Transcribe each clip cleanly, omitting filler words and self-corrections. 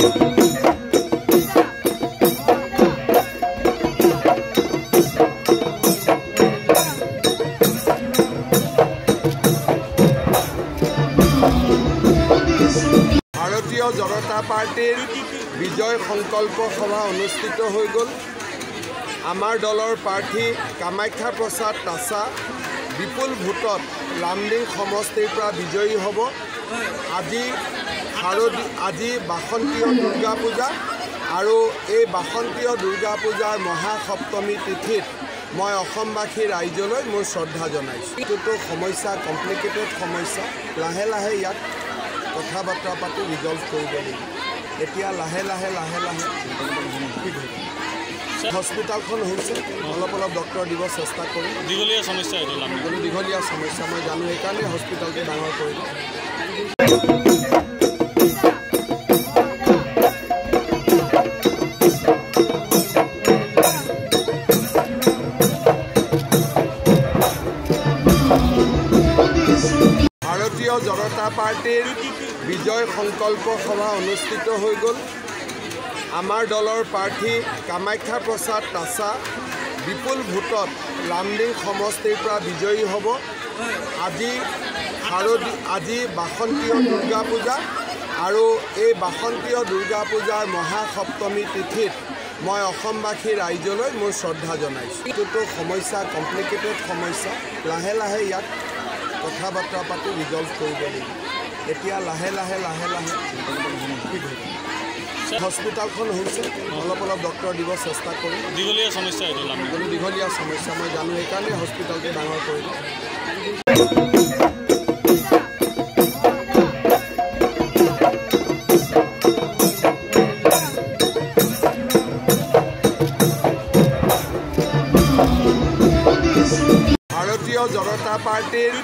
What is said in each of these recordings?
ভাৰতীয় জনতা পাৰ্টিৰ বিজয় সংকল্প সভা অনুষ্ঠিত হৈ গ'ল। আমাৰ দলৰ প্ৰাৰ্থী কামাখ্যা প্ৰসাদ তাছা বিপুল ভোটত লামডিং সমষ্টিৰ পৰা বিজয়ী হ'ব। আজি বাসন্তীয় দুৰ্গা পূজা আৰু এই বাসন্তীয় দুৰ্গা পূজাৰ মহাসপ্তমী তিথিত মই অসমবাসী ৰাইজলৈ মোৰ শ্ৰদ্ধা জনাইছোঁ। এইটো সমস্যা কমপ্লিকেটেড সমস্যা, লাহে লাহে ইয়াক কথা বাৰ্তা পাতি ৰিজল্ভ কৰিব লাগিব। এতিয়া লাহে লাহে ঠিক হ'ব। হস্পিটেলখন হৈছে অলপ ডক্টৰ দিব চেষ্টা কৰিম। দীঘলীয়া সমস্যা দীঘলীয়া সমস্যা মই জানো, সেইকাৰণে হস্পিটেলটো ডাঙৰ কৰিলোঁ। ভাৰতীয় জনতা পাৰ্টিৰ বিজয় সংকল্প সভা অনুষ্ঠিত হৈ গ'ল। আমাৰ দলৰ প্ৰাৰ্থী কামাখ্যা প্ৰসাদ তাছা বিপুল ভোটত লামডিং সমষ্টিৰ পৰা বিজয়ী হ'ব। আজি বাসন্তীয় দুৰ্গা পূজা আৰু এই বাসন্তীয় দুৰ্গা পূজাৰ মহাসপ্তমী তিথিত মই অসমবাসী ৰাইজলৈ মোৰ শ্ৰদ্ধা জনাইছোঁ। এইটো সমস্যা কমপ্লিকেটেড সমস্যা, লাহে লাহে ইয়াক কথা বাৰ্তা পাতি ৰিজল্ভ কৰিব লাগিব। এতিয়া লাহে লাহে ঠিক হ'ব। হস্পিটেলখন হৈছে অলপ ডক্টৰ দিব চেষ্টা কৰিম। দীঘলীয়া সমস্যা দীঘলীয়া সমস্যা মই জানো, সেইকাৰণে হস্পিটেলটো ডাঙৰ কৰিলোঁ। ভাৰতীয় জনতা পাৰ্টিৰ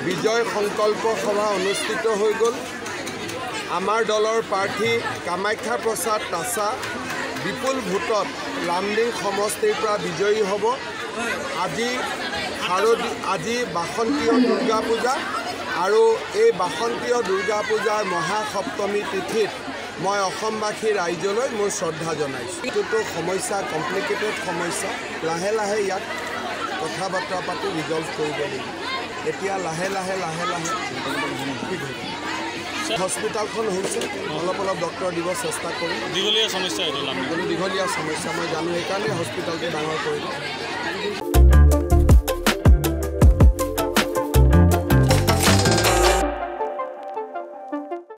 বিজয় সংকল্প সভা অনুষ্ঠিত হৈ গ'ল। আমাৰ দলৰ প্ৰাৰ্থী কামাখ্যা প্ৰসাদ তাছা বিপুল ভোটত লামডিং সমষ্টিৰ পৰা বিজয়ী হ'ব। আজি বাসন্তীয় দুৰ্গা পূজা আৰু এই বাসন্তীয় দুৰ্গা পূজাৰ মহাসপ্তমী তিথিত মই অসমবাসী ৰাইজলৈ মোৰ শ্ৰদ্ধা জনাইছোঁ। এইটো সমস্যা কমপ্লিকেটেড সমস্যা, লাহে লাহে ইয়াক কথা বাৰ্তা পাতি ৰিজল্ভ কৰিব লাগিব। এতিয়া লাহে লাহে ঠিক হ'ব। হস্পিটেলখন হৈছে অলপ ডক্টৰ দিব চেষ্টা কৰিম। দীঘলীয়া সমস্যা দীঘলীয়া সমস্যা মই জানো, সেইকাৰণে হস্পিটেলটো ডাঙৰ কৰিলোঁ।